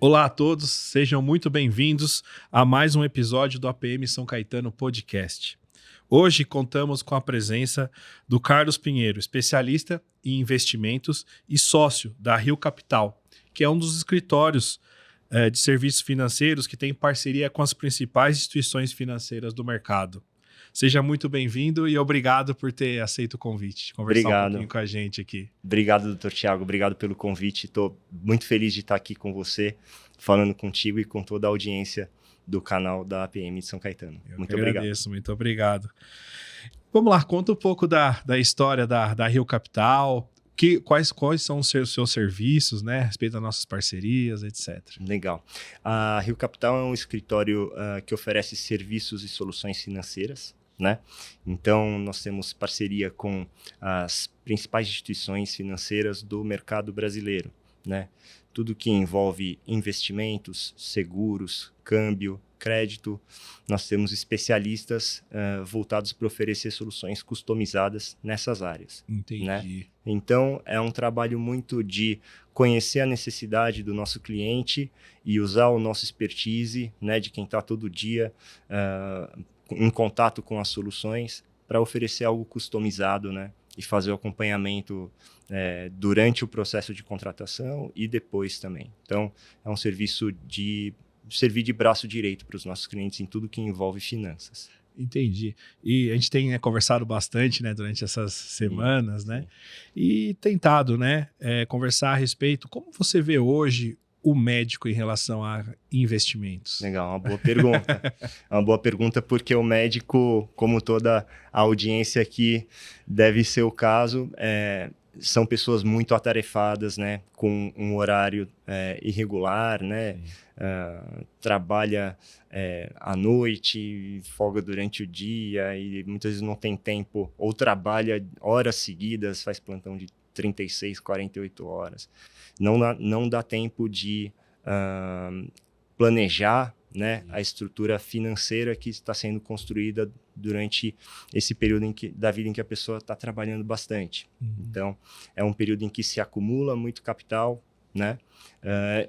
Olá a todos, sejam muito bem-vindos a mais um episódio do APM São Caetano Podcast. Hoje contamos com a presença do Carlos Pinheiro, especialista em investimentos e sócio da Rio Capital, que é um dos escritórios de serviços financeiros que tem parceria com as principais instituições financeiras do mercado. Seja muito bem-vindo e obrigado por ter aceito o convite, de conversar um pouquinho com a gente aqui. Obrigado, doutor Thiago. Obrigado pelo convite. Estou muito feliz de estar aqui com você, falando contigo e com toda a audiência do canal da APM de São Caetano. Muito agradeço, muito obrigado. Vamos lá, conta um pouco da história da Rio Capital, quais são os seus serviços, né, a respeito das nossas parcerias, etc. Legal. A Rio Capital é um escritório que oferece serviços e soluções financeiras, né? Então, nós temos parceria com as principais instituições financeiras do mercado brasileiro, né? Tudo que envolve investimentos, seguros, câmbio, crédito, nós temos especialistas voltados para oferecer soluções customizadas nessas áreas. Entendi. Né? Então, é um trabalho muito de conhecer a necessidade do nosso cliente e usar o nosso expertise, né, de quem está todo dia em contato com as soluções para oferecer algo customizado, né, e fazer o acompanhamento durante o processo de contratação e depois também. Então, é um serviço de servir de braço direito para os nossos clientes em tudo que envolve finanças. Entendi. E a gente tem conversado bastante, né, durante essas semanas, né, e tentado, né, conversar a respeito. Como você vê hoje o médico em relação a investimentos? Legal, uma boa pergunta. É uma boa pergunta porque o médico, como toda a audiência aqui deve ser o caso, são pessoas muito atarefadas, né, com um horário irregular, né, trabalha à noite, folga durante o dia e muitas vezes não tem tempo, ou trabalha horas seguidas, faz plantão de 36, 48 horas. Não dá tempo de planejar, né, a estrutura financeira que está sendo construída durante esse período da vida em que a pessoa está trabalhando bastante. Então, é um período em que se acumula muito capital, né,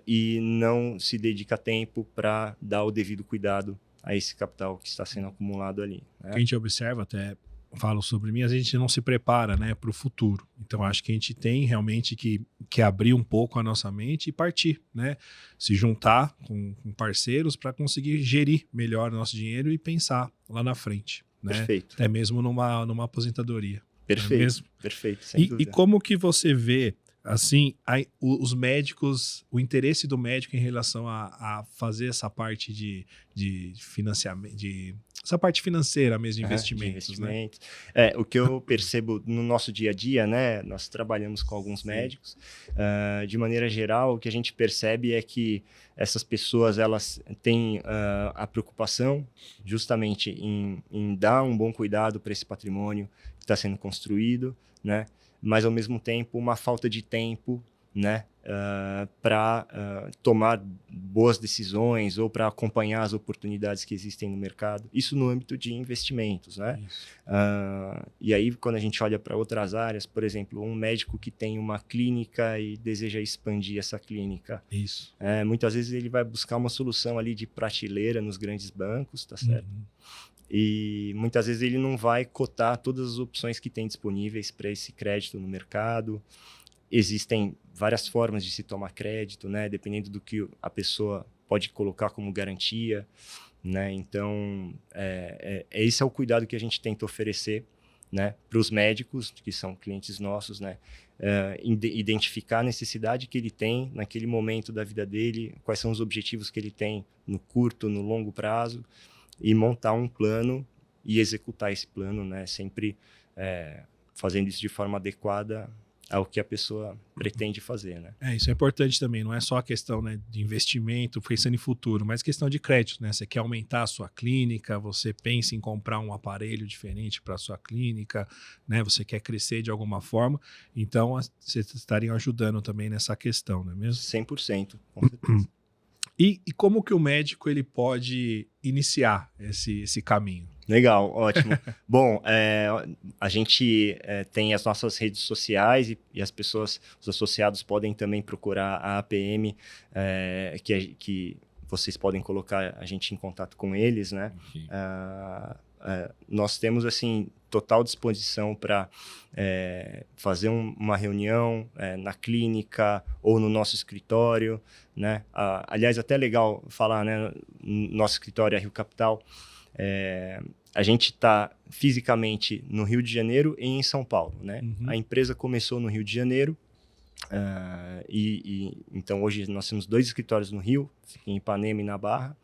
e não se dedica tempo para dar o devido cuidado a esse capital que está sendo acumulado ali. Né? O que a gente observa, até falo sobre mim, a gente não se prepara, né, para o futuro. Então, acho que a gente tem realmente que abrir um pouco a nossa mente e partir, né? Se juntar com parceiros para conseguir gerir melhor o nosso dinheiro e pensar lá na frente, né? Perfeito. Até mesmo numa aposentadoria. Perfeito, mesmo? Perfeito, sem dúvida. E como que você vê, assim, os médicos, o interesse do médico em relação a fazer essa parte de financiamento, essa parte financeira mesmo, de investimentos, né? O que eu percebo no nosso dia a dia, né? Nós trabalhamos com alguns médicos. De maneira geral, o que a gente percebe é que essas pessoas, elas têm a preocupação justamente em dar um bom cuidado para esse patrimônio que está sendo construído, né? Mas, ao mesmo tempo, uma falta de tempo, né, para tomar boas decisões ou para acompanhar as oportunidades que existem no mercado. Isso no âmbito de investimentos, né? E aí, quando a gente olha para outras áreas, por exemplo, um médico que tem uma clínica e deseja expandir essa clínica. Isso. Muitas vezes ele vai buscar uma solução ali de prateleira nos grandes bancos, tá certo? E muitas vezes ele não vai cotar todas as opções que tem disponíveis para esse crédito no mercado. Existem várias formas de se tomar crédito, né? Dependendo do que a pessoa pode colocar como garantia, né? Então, esse é o cuidado que a gente tenta oferecer, né, para os médicos, que são clientes nossos, né? Identificar a necessidade que ele tem naquele momento da vida dele, quais são os objetivos que ele tem no curto, no longo prazo, e montar um plano e executar esse plano, né? Sempre fazendo isso de forma adequada ao que a pessoa pretende fazer, né? Isso é importante também, não é só a questão, né, de investimento, pensando em futuro, mas questão de crédito, né? Você quer aumentar a sua clínica, você pensa em comprar um aparelho diferente para a sua clínica, né? Você quer crescer de alguma forma, então vocês estariam ajudando também nessa questão, não é mesmo? 100%, com certeza. E como que o médico ele pode iniciar esse caminho? Legal, ótimo. Bom, a gente tem as nossas redes sociais e as pessoas, os associados podem também procurar a APM, que vocês podem colocar a gente em contato com eles, né? Okay. Nós temos, assim, total disposição para fazer uma reunião na clínica ou no nosso escritório, né? Aliás, até legal falar, né? Nosso escritório é Rio Capital. A gente está fisicamente no Rio de Janeiro e em São Paulo, né? Uhum. A empresa começou no Rio de Janeiro, então hoje nós temos 2 escritórios no Rio, em Ipanema e na Barra,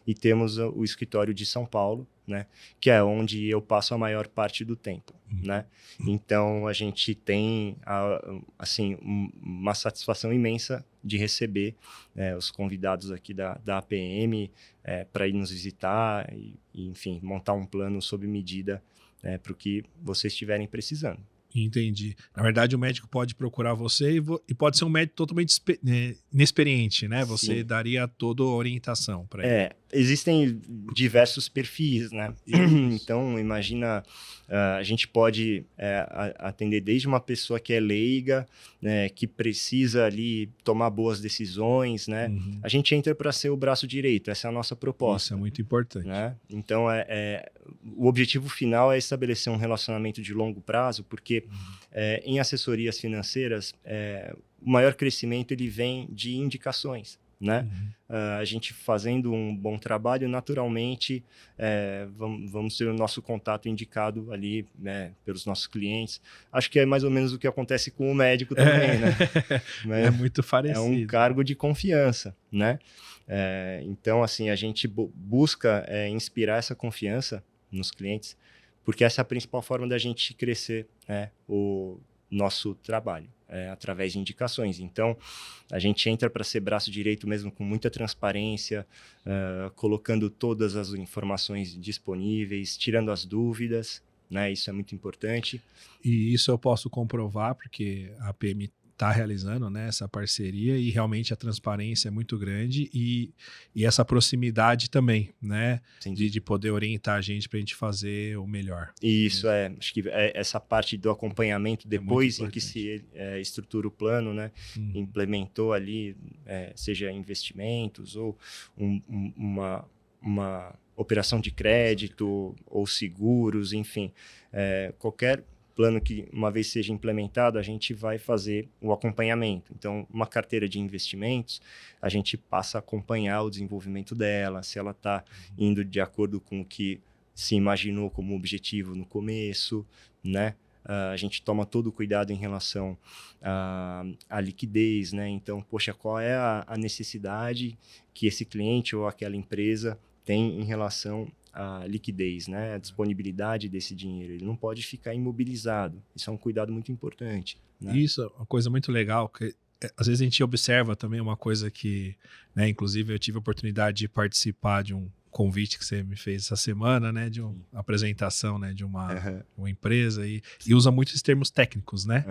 e temos o escritório de São Paulo, né? Que é onde eu passo a maior parte do tempo, né? Então a gente tem assim uma satisfação imensa de receber os convidados aqui da APM para ir nos visitar e, enfim, montar um plano sob medida para o que vocês estiverem precisando. Entendi. Na verdade, o médico pode procurar você e pode ser um médico totalmente inexperiente, né? Você Sim. daria toda a orientação para ele. Existem diversos perfis, né? Isso. Então, imagina, a gente pode atender desde uma pessoa que é leiga, né, que precisa ali tomar boas decisões, né? Uhum. A gente entra para ser o braço direito, essa é a nossa proposta. Isso é muito importante. Né? Então, o objetivo final é estabelecer um relacionamento de longo prazo, porque em assessorias financeiras, o maior crescimento ele vem de indicações. Né? A gente fazendo um bom trabalho, naturalmente, vamos ter o nosso contato indicado ali, né, pelos nossos clientes. Acho que é mais ou menos o que acontece com o médico também, né? É muito parecido. É um cargo de confiança, né? Então, assim, a gente busca inspirar essa confiança nos clientes, porque essa é a principal forma da gente crescer, né, o nosso trabalho, através de indicações. Então, a gente entra para ser braço direito mesmo com muita transparência, colocando todas as informações disponíveis, tirando as dúvidas, né? Isso é muito importante. E isso eu posso comprovar, porque a APM está realizando, né, essa parceria e realmente a transparência é muito grande e essa proximidade também, né, de poder orientar a gente para a gente fazer o melhor. Isso, acho que essa parte do acompanhamento depois em que se estrutura o plano, né, implementou ali, seja investimentos ou uma operação de crédito ou seguros, enfim, qualquer plano que, uma vez seja implementado, a gente vai fazer o acompanhamento. Então, uma carteira de investimentos, a gente passa a acompanhar o desenvolvimento dela, se ela está indo de acordo com o que se imaginou como objetivo no começo, né? A gente toma todo o cuidado em relação à liquidez, né? Então, poxa, qual é a necessidade que esse cliente ou aquela empresa tem em relação a liquidez, né? A disponibilidade desse dinheiro. Ele não pode ficar imobilizado. Isso é um cuidado muito importante. Né? Isso é uma coisa muito legal, que às vezes a gente observa também uma coisa que, né, inclusive eu tive a oportunidade de participar de um convite que você me fez essa semana, né, de uma apresentação, né, de uma empresa e usa muitos termos técnicos, né?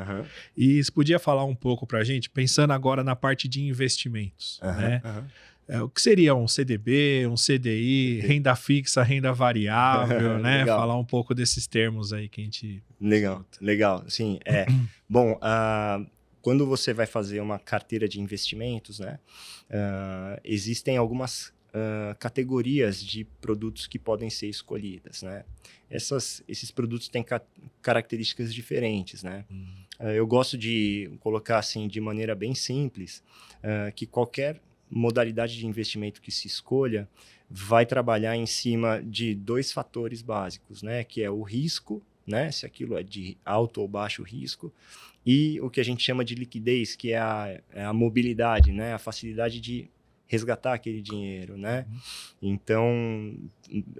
E você podia falar um pouco pra gente, pensando agora na parte de investimentos, né? O que seria um CDB, um CDI, renda fixa, renda variável, né? Falar um pouco desses termos aí que a gente... Legal. Sim, bom, quando você vai fazer uma carteira de investimentos, né? Existem algumas categorias de produtos que podem ser escolhidas, né? Esses produtos têm características diferentes, né? Eu gosto de colocar assim de maneira bem simples que qualquer modalidade de investimento que se escolha vai trabalhar em cima de 2 fatores básicos, né? Que é o risco, né? Se aquilo é de alto ou baixo risco, e o que a gente chama de liquidez, que é a mobilidade, né? A facilidade de resgatar aquele dinheiro, né? Então,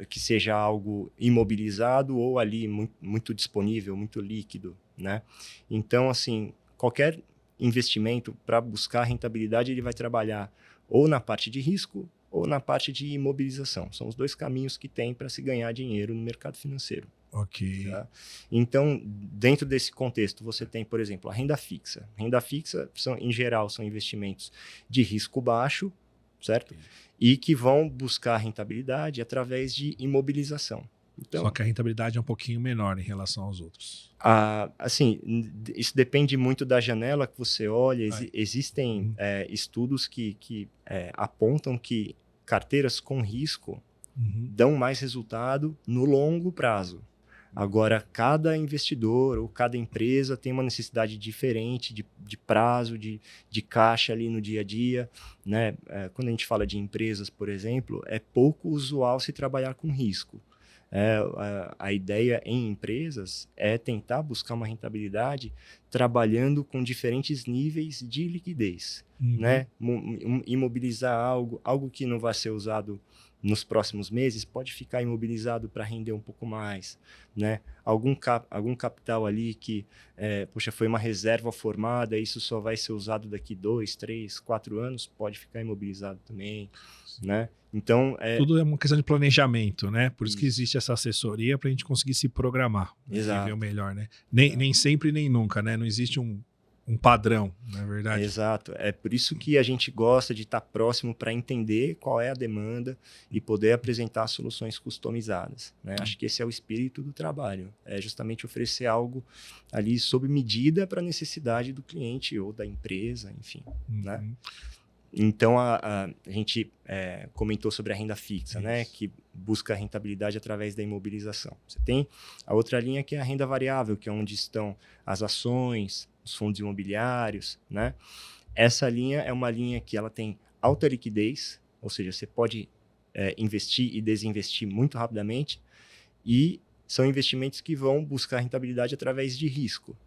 que seja algo imobilizado ou ali muito, muito disponível, muito líquido, né? Então, assim, qualquer investimento para buscar rentabilidade, ele vai trabalhar ou na parte de risco ou na parte de imobilização. São os 2 caminhos que tem para se ganhar dinheiro no mercado financeiro. Ok. Tá? Então, dentro desse contexto, você tem, por exemplo, a renda fixa. Renda fixa, em geral, são investimentos de risco baixo, certo? E que vão buscar rentabilidade através de imobilização. Então, só que a rentabilidade é um pouquinho menor em relação aos outros. assim, isso depende muito da janela que você olha. Existem Uhum. estudos que apontam que carteiras com risco Uhum. dão mais resultado no longo prazo. Agora, cada investidor ou cada empresa tem uma necessidade diferente de prazo, de caixa ali no dia a dia, né? Quando a gente fala de empresas, por exemplo, é pouco usual se trabalhar com risco. A ideia em empresas é tentar buscar uma rentabilidade trabalhando com diferentes níveis de liquidez, Uhum. né? Imobilizar algo que não vai ser usado nos próximos meses, pode ficar imobilizado para render um pouco mais, né? Algum capital ali que, poxa, foi uma reserva formada, isso só vai ser usado daqui 2, 3, 4 anos, pode ficar imobilizado também, né? Então, Tudo é uma questão de planejamento, né? Por isso que Isso. existe essa assessoria para a gente conseguir se programar, né? E ver o Exato. melhor, né? Nem sempre, nem nunca, né? Não existe um padrão, não é verdade? Exato. É por isso que a gente gosta de estar próximo para entender qual é a demanda e poder apresentar soluções customizadas, né? Acho que esse é o espírito do trabalho. É justamente oferecer algo ali sob medida para a necessidade do cliente ou da empresa, enfim, né? Uhum. Então, a gente comentou sobre a renda fixa, né? Isso. Que busca a rentabilidade através da imobilização. Você tem a outra linha que é a renda variável, que é onde estão as ações, os fundos imobiliários, né? Essa linha é uma linha que ela tem alta liquidez, ou seja, você pode investir e desinvestir muito rapidamente, e são investimentos que vão buscar rentabilidade através de risco.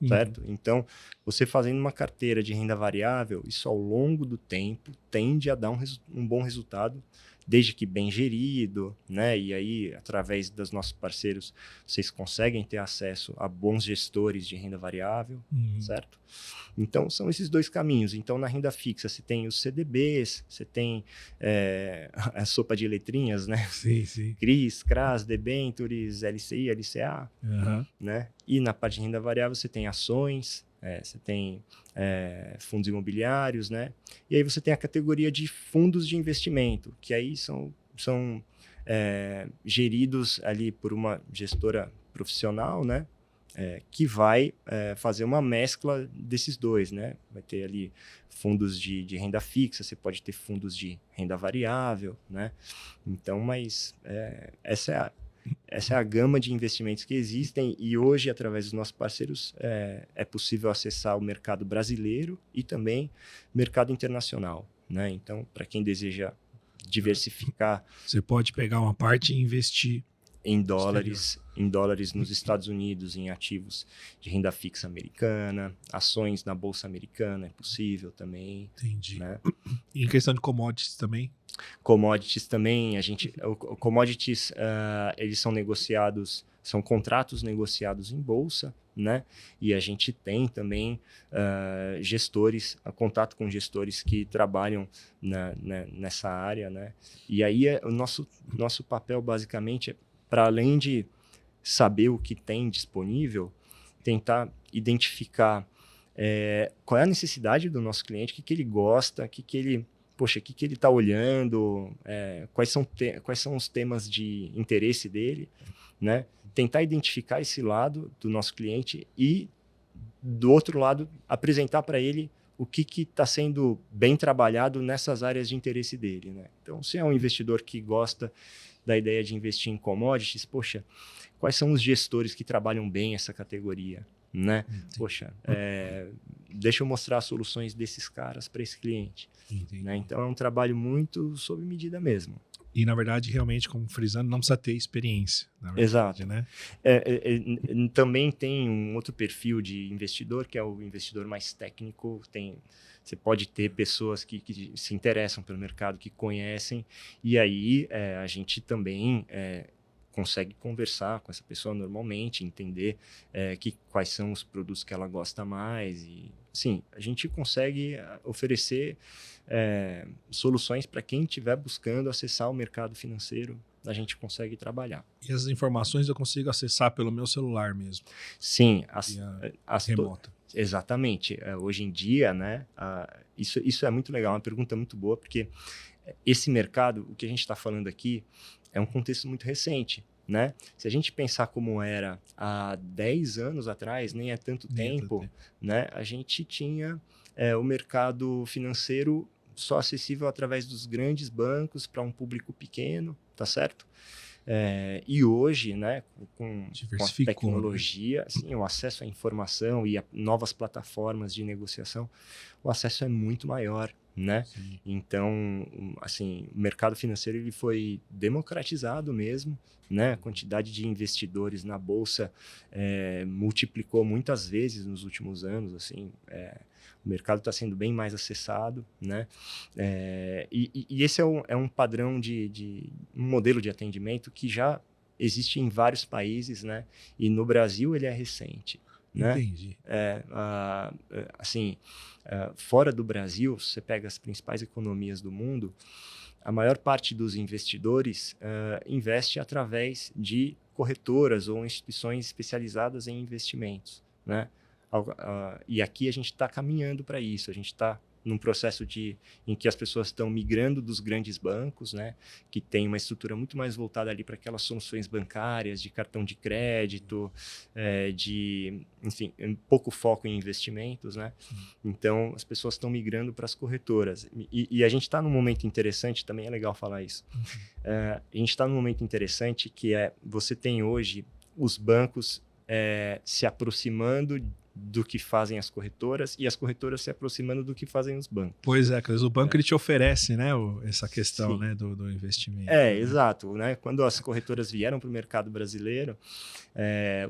Certo? Então, você fazendo uma carteira de renda variável, isso ao longo do tempo tende a dar um bom resultado, desde que bem gerido, né? E aí, através dos nossos parceiros, vocês conseguem ter acesso a bons gestores de renda variável, certo? Então, são esses dois caminhos. Então, na renda fixa, você tem os CDBs, você tem a sopa de letrinhas, né? Sim, sim. CRIs, CRAs, debentures, LCI, LCA, Uhum. né? E na parte de renda variável você tem ações, você tem fundos imobiliários, né? E aí você tem a categoria de fundos de investimento, que aí são geridos ali por uma gestora profissional, né? Que vai fazer uma mescla desses dois, né? Vai ter ali fundos de renda fixa, você pode ter fundos de renda variável, né? Então, mas essa é a gama de investimentos que existem, e hoje, através dos nossos parceiros, é possível acessar o mercado brasileiro e também mercado internacional, né? Então, para quem deseja diversificar, Você pode pegar uma parte e investir em exterior. dólares nos Estados Unidos, em ativos de renda fixa americana, ações na Bolsa Americana é possível também. Entendi. Né? E em questão de commodities também? Commodities também, commodities, eles são negociados, são contratos negociados em bolsa, né? E a gente tem também gestores, contato com gestores que trabalham nessa área, né? E aí o nosso papel basicamente é, para além de saber o que tem disponível, tentar identificar qual é a necessidade do nosso cliente, o que ele gosta, o que ele está olhando, quais são os temas de interesse dele, né? Tentar identificar esse lado do nosso cliente e, do outro lado, apresentar para ele o que está sendo bem trabalhado nessas áreas de interesse dele, né? Então, se é um investidor que gosta da ideia de investir em commodities, poxa, quais são os gestores que trabalham bem essa categoria, né? Poxa, deixa eu mostrar as soluções desses caras para esse cliente. Né? Então, é um trabalho muito sob medida mesmo. E, na verdade, realmente, como frisando, não precisa ter experiência. Na verdade, exato. Né? Também tem um outro perfil de investidor, que é o investidor mais técnico. Você pode ter pessoas que se interessam pelo mercado, que conhecem, e aí a gente também consegue conversar com essa pessoa normalmente, entender quais são os produtos que ela gosta mais. E, sim, a gente consegue oferecer soluções para quem estiver buscando acessar o mercado financeiro. A gente consegue trabalhar. E as informações eu consigo acessar pelo meu celular mesmo? Sim, remota. Exatamente. Hoje em dia, né, isso é muito legal, uma pergunta muito boa, porque esse mercado, o que a gente está falando aqui, é um contexto muito recente. né? Se a gente pensar como era há 10 anos atrás, nem é tanto tempo, né? A gente tinha o mercado financeiro só acessível através dos grandes bancos para um público pequeno, tá certo? E hoje, né, com a tecnologia, assim, o acesso à informação e a novas plataformas de negociação, o acesso é muito maior, né? Sim. Então, assim, o mercado financeiro ele foi democratizado mesmo, né? A quantidade de investidores na bolsa multiplicou muitas vezes nos últimos anos, assim, o mercado está sendo bem mais acessado, né? E esse é um padrão de um modelo de atendimento que já existe em vários países, né? E no Brasil ele é recente, né? Entendi. Assim, fora do Brasil, você pega as principais economias do mundo, a maior parte dos investidores investe através de corretoras ou instituições especializadas em investimentos, né? E aqui a gente está caminhando para isso, a gente está num processo em que as pessoas estão migrando dos grandes bancos, né, que tem uma estrutura muito mais voltada ali para aquelas soluções bancárias, de cartão de crédito, enfim, pouco foco em investimentos, né? Então, as pessoas estão migrando para as corretoras. E a gente está num momento interessante, também é legal falar isso. A gente está num momento interessante que você tem hoje os bancos se aproximando do que fazem as corretoras e as corretoras se aproximando do que fazem os bancos. Pois é, o banco ele te oferece, né, essa questão, né, do investimento. Né? Exato. Né? Quando as corretoras vieram para o mercado brasileiro,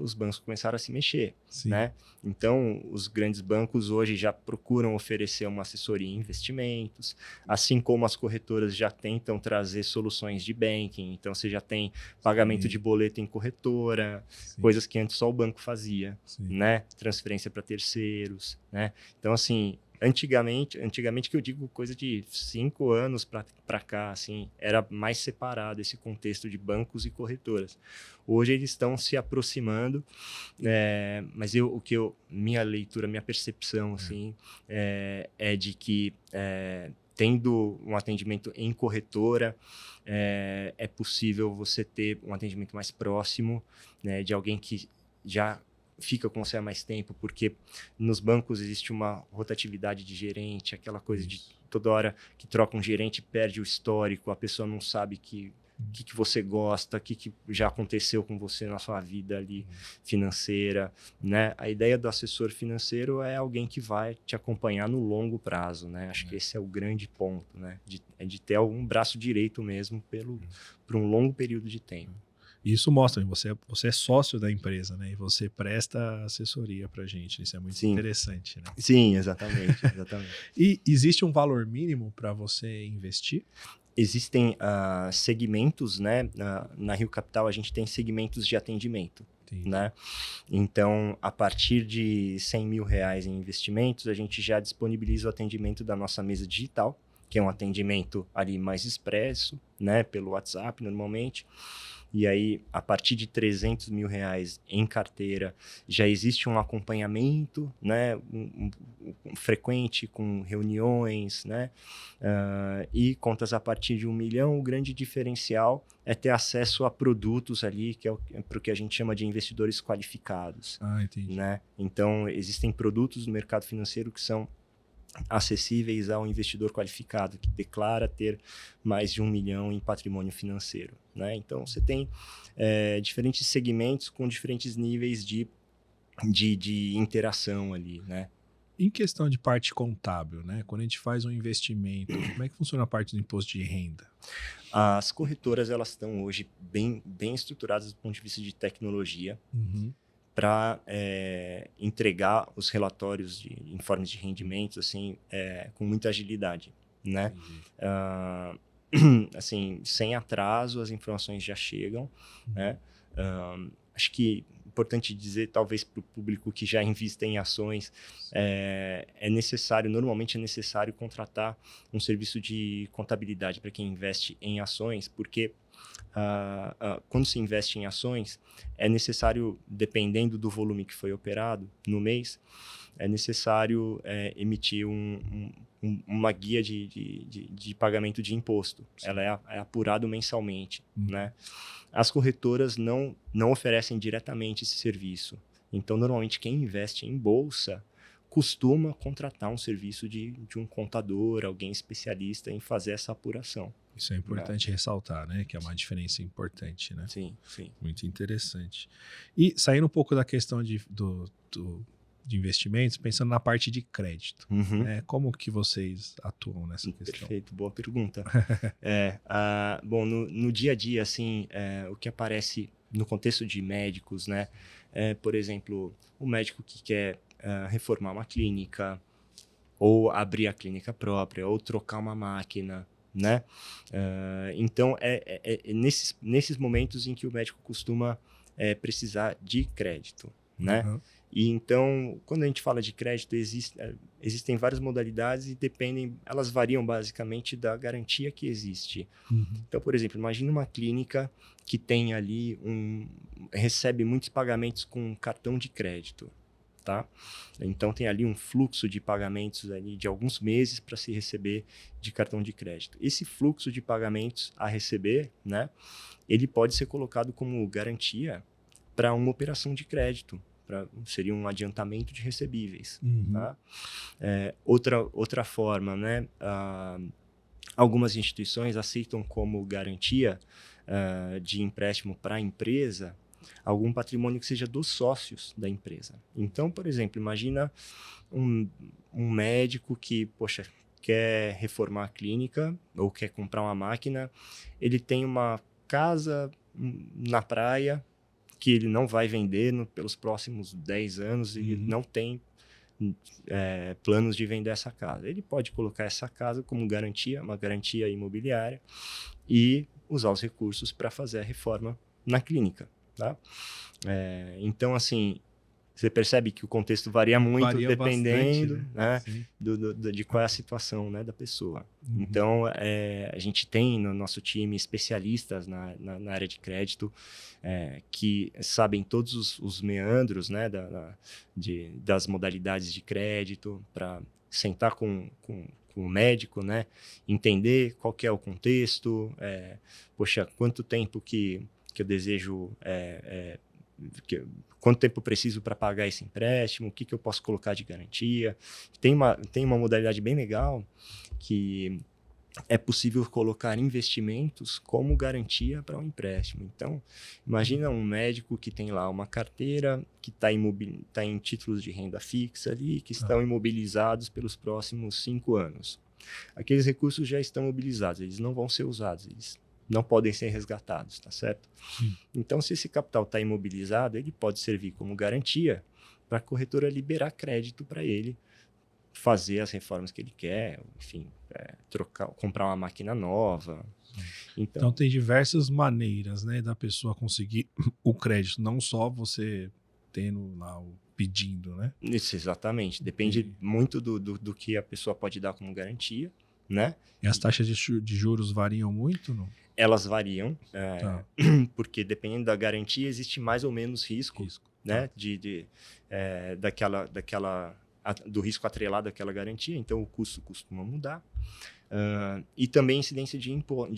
os bancos começaram a se mexer. Né? Então, os grandes bancos hoje já procuram oferecer uma assessoria em investimentos, assim como as corretoras já tentam trazer soluções de banking. Então, você já tem pagamento de boleto em corretora, coisas que antes só o banco fazia, né? Transferência para terceiros. Né? Então, assim, antigamente que eu digo coisa de 5 anos para cá, assim, era mais separado esse contexto de bancos e corretoras. Hoje eles estão se aproximando, mas minha leitura, minha percepção, assim, é de que tendo um atendimento em corretora, é possível você ter um atendimento mais próximo, né, de alguém que já fica com você há mais tempo, porque nos bancos existe uma rotatividade de gerente, aquela coisa de toda hora que troca um gerente, perde o histórico, a pessoa não sabe o que você gosta, o que já aconteceu com você na sua vida ali financeira, né? A ideia do assessor financeiro é alguém que vai te acompanhar no longo prazo, né? Acho que esse é o grande ponto, né? De ter algum braço direito mesmo por um longo período de tempo. Isso mostra que você é sócio da empresa, né? E você presta assessoria para a gente. Isso é muito interessante, né? Sim, exatamente. E existe um valor mínimo para você investir? Existem segmentos, né? Na Rio Capital a gente tem segmentos de atendimento, né? Então, a partir de R$100 mil em investimentos, a gente já disponibiliza o atendimento da nossa mesa digital, que é um atendimento ali mais expresso, né? Pelo WhatsApp, normalmente. E aí, a partir de R$300 mil em carteira, já existe um acompanhamento, né, frequente com reuniões, né, e contas a partir de R$1 milhão. O grande diferencial é ter acesso a produtos ali, que é para o que a gente chama de investidores qualificados. Entendi. Né? Então, existem produtos no mercado financeiro que são acessíveis ao investidor qualificado, que declara ter mais de R$1 milhão em patrimônio financeiro. Né? Então, você tem diferentes segmentos com diferentes níveis de interação ali. Né? Em questão de parte contábil, né? Quando a gente faz um investimento, como é que funciona a parte do imposto de renda? As corretoras elas estão hoje bem estruturadas do ponto de vista de tecnologia. Para entregar os relatórios de informes de rendimentos assim, com muita agilidade, né? Assim, sem atraso, as informações já chegam, né? Acho que é importante dizer, talvez para o público que já investe em ações, normalmente é necessário contratar um serviço de contabilidade para quem investe em ações, porque quando se investe em ações, é necessário, dependendo do volume que foi operado no mês, é necessário emitir uma guia de pagamento de imposto. Ela é apurada mensalmente, né? as corretoras não oferecem diretamente esse serviço. Então, normalmente, quem investe em bolsa costuma contratar um serviço de um contador, alguém especialista em fazer essa apuração. Isso é importante ressaltar, né? Que é uma diferença importante, né? Sim, sim. Muito interessante. E saindo um pouco da questão de investimentos, pensando na parte de crédito, né? Como que vocês atuam nessa questão? Perfeito, boa pergunta. Bom, no dia a dia, assim, o que aparece no contexto de médicos, né? Por exemplo, o médico que quer reformar uma clínica, ou abrir a clínica própria, ou trocar uma máquina, né? Então, nesses momentos em que o médico costuma precisar de crédito, né? Uhum. E então, quando a gente fala de crédito, existem várias modalidades e elas variam basicamente da garantia que existe. Uhum. Então, por exemplo, imagina uma clínica que tem ali recebe muitos pagamentos com cartão de crédito, tá? Então, tem ali um fluxo de pagamentos ali de alguns meses para se receber de cartão de crédito. Esse fluxo de pagamentos a receber, né, ele pode ser colocado como garantia para uma operação de crédito. Seria um adiantamento de recebíveis. Uhum. Tá? Outra forma, né? Algumas instituições aceitam como garantia de empréstimo para a empresa algum patrimônio que seja dos sócios da empresa. Então, por exemplo, imagina um médico que, poxa, quer reformar a clínica ou quer comprar uma máquina, ele tem uma casa na praia que ele não vai vender pelos próximos 10 anos e não tem planos de vender essa casa. Ele pode colocar essa casa como garantia, uma garantia imobiliária, e usar os recursos para fazer a reforma na clínica. Tá? Então, assim, você percebe que o contexto varia muito dependendo bastante, né? De qual é a situação, né, da pessoa. Uhum. Então, a gente tem no nosso time especialistas na área de crédito que sabem todos os meandros, né, das modalidades de crédito, para sentar com o médico, né, entender qual que é o contexto, poxa, quanto tempo que eu desejo... quanto tempo eu preciso para pagar esse empréstimo, o que eu posso colocar de garantia. Tem uma modalidade bem legal que é possível colocar investimentos como garantia para um empréstimo. Então, imagina um médico que tem lá uma carteira que está em títulos de renda fixa ali, que estão imobilizados pelos próximos 5 anos. Aqueles recursos já estão mobilizados, eles não vão ser usados, eles não podem ser resgatados, tá certo? Então, se esse capital está imobilizado, ele pode servir como garantia para a corretora liberar crédito para ele fazer as reformas que ele quer, enfim, comprar uma máquina nova. Então, tem diversas maneiras, né, da pessoa conseguir o crédito, não só você tendo lá pedindo, né? Isso, exatamente. Depende muito do que a pessoa pode dar como garantia, né? E as taxas de juros variam muito, não? Elas variam, porque dependendo da garantia, existe mais ou menos risco. Né? Do risco atrelado àquela garantia, então o custo costuma mudar. E também incidência de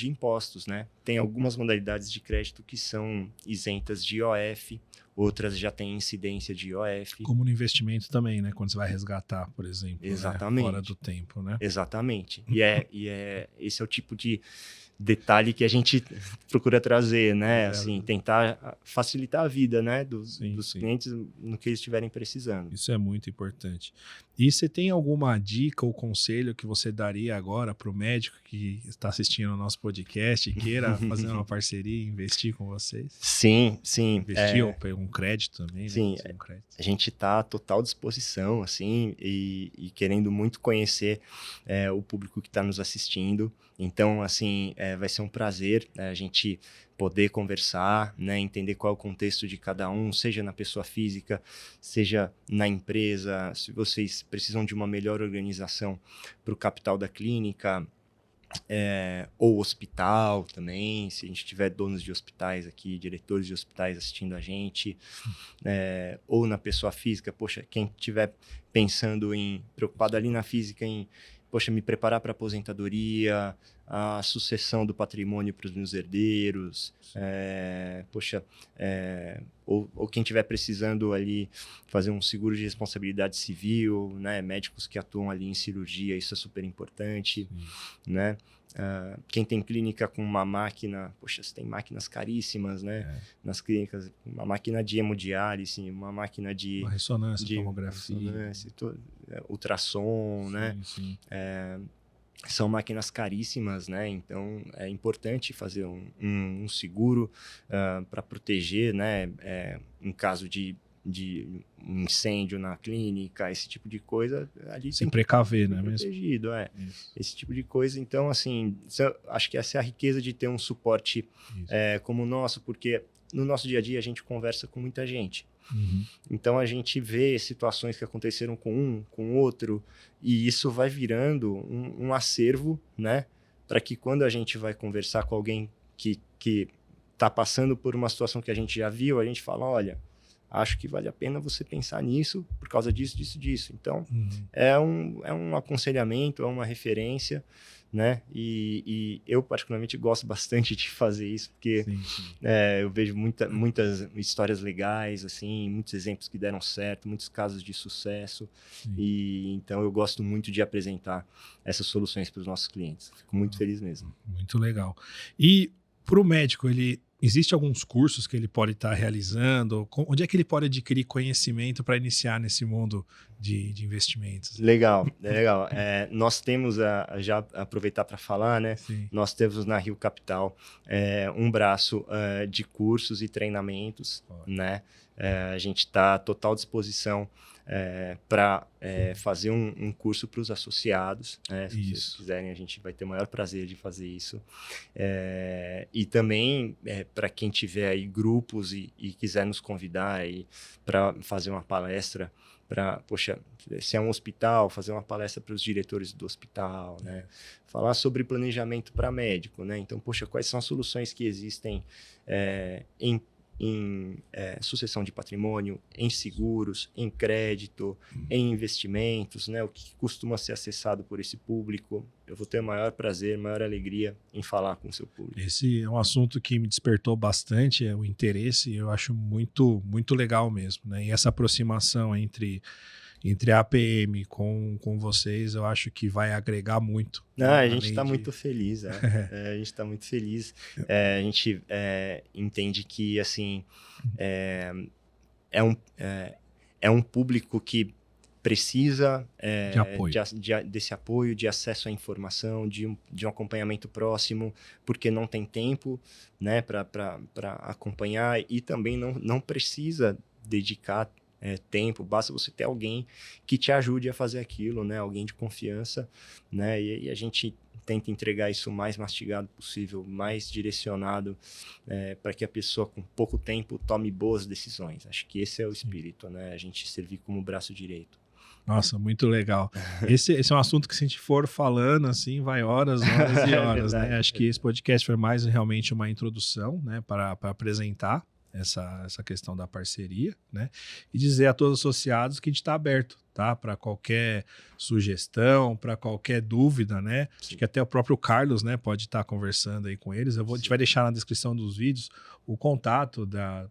impostos, né? Tem algumas modalidades de crédito que são isentas de IOF, outras já têm incidência de IOF. Como no investimento também, né? Quando você vai resgatar, por exemplo, exatamente, né? Fora do tempo, né? Exatamente. Esse é o tipo de detalhe que a gente procura trazer, né? Assim, tentar facilitar a vida, né? dos clientes no que eles estiverem precisando. Isso é muito importante. E você tem alguma dica ou conselho que você daria agora para o médico que está assistindo ao nosso podcast e queira fazer uma parceria e investir com vocês? Sim. Investir ou pegar um crédito também, sim, né? A gente está à total disposição, assim, e querendo muito conhecer o público que está nos assistindo. Então, assim, vai ser um prazer a gente poder conversar, né, entender qual é o contexto de cada um, seja na pessoa física, seja na empresa, se vocês precisam de uma melhor organização para o capital da clínica, ou hospital também, se a gente tiver donos de hospitais aqui, diretores de hospitais assistindo a gente, ou na pessoa física, poxa, quem estiver pensando preocupado ali na física em poxa, me preparar para aposentadoria, a sucessão do patrimônio para os meus herdeiros, ou quem estiver precisando ali fazer um seguro de responsabilidade civil, né? Médicos que atuam ali em cirurgia, isso é super importante, né? Quem tem clínica com uma máquina, poxa, você tem máquinas caríssimas, né? Nas clínicas, uma máquina de hemodiálise, uma máquina de... Uma ressonância, tomografia. Ultrassom, sim, né? Sim. São máquinas caríssimas, né? Então é importante fazer um seguro para proteger, né? Em caso de um incêndio na clínica, esse tipo de coisa, ali se precaver, né? Protegido, esse tipo de coisa. Então, assim, acho que essa é a riqueza de ter um suporte como o nosso, porque no nosso dia a dia a gente conversa com muita gente. Então a gente vê situações que aconteceram com um, com outro, e isso vai virando um acervo, né? Para que quando a gente vai conversar com alguém que está passando por uma situação que a gente já viu, a gente fala, olha, acho que vale a pena você pensar nisso por causa disso, disso. Então é um aconselhamento, é uma referência, né? E eu particularmente gosto bastante de fazer isso, porque eu vejo muitas histórias legais, assim, muitos exemplos que deram certo, muitos casos de sucesso, e então eu gosto muito de apresentar essas soluções para os nossos clientes. Fico muito feliz mesmo. Muito legal. E para o médico, existe alguns cursos que ele pode estar realizando? Onde é que ele pode adquirir conhecimento para iniciar nesse mundo de investimentos? Legal. Nós temos, já aproveitar para falar, né? Nós temos na Rio Capital um braço de cursos e treinamentos, né? A gente está à total disposição para fazer um curso para os associados, né? Se vocês quiserem, a gente vai ter o maior prazer de fazer isso. E também, para quem tiver aí grupos e quiser nos convidar para fazer uma palestra, se é um hospital, fazer uma palestra para os diretores do hospital, né? Falar sobre planejamento para médico, né? Então, quais são as soluções que existem em sucessão de patrimônio, em seguros, em crédito, em investimentos, né? O que costuma ser acessado por esse público. Eu vou ter o maior prazer, maior alegria em falar com o seu público. Esse é um assunto que me despertou bastante o interesse, eu acho muito, muito legal mesmo, né? E essa aproximação entre a APM com vocês, eu acho que vai agregar muito. A gente está muito feliz. A gente está muito feliz. A gente entende que assim, é um público que precisa desse apoio, de acesso à informação, de um acompanhamento próximo, porque não tem tempo, né, para acompanhar, e também não precisa dedicar tempo, basta você ter alguém que te ajude a fazer aquilo, né? Alguém de confiança, né? E a gente tenta entregar isso o mais mastigado possível, mais direcionado, para que a pessoa com pouco tempo tome boas decisões. Acho que esse é o espírito, né? A gente servir como braço direito. Nossa, muito legal. Esse é um assunto que, se a gente for falando assim, vai horas e horas, né? Acho que esse podcast foi mais realmente uma introdução, né, para apresentar essa questão da parceria, né? E dizer a todos os associados que a gente está aberto, tá? Para qualquer sugestão, para qualquer dúvida, né? Acho que até o próprio Carlos, né, pode estar conversando aí com eles. A gente vai deixar na descrição dos vídeos o contato da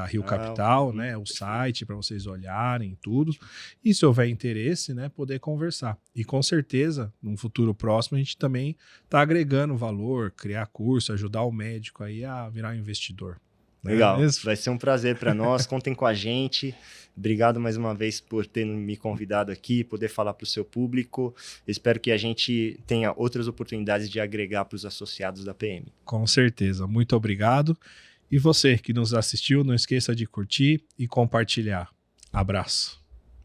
Rio Capital, né? O site para vocês olharem tudo. E se houver interesse, né, poder conversar. E com certeza, num futuro próximo, a gente também está agregando valor, criar curso, ajudar o médico aí a virar um investidor. Legal, vai ser um prazer para nós, contem com a gente. Obrigado mais uma vez por ter me convidado aqui, poder falar para o seu público. Espero que a gente tenha outras oportunidades de agregar para os associados da PM. Com certeza, muito obrigado. E você que nos assistiu, não esqueça de curtir e compartilhar. Abraço.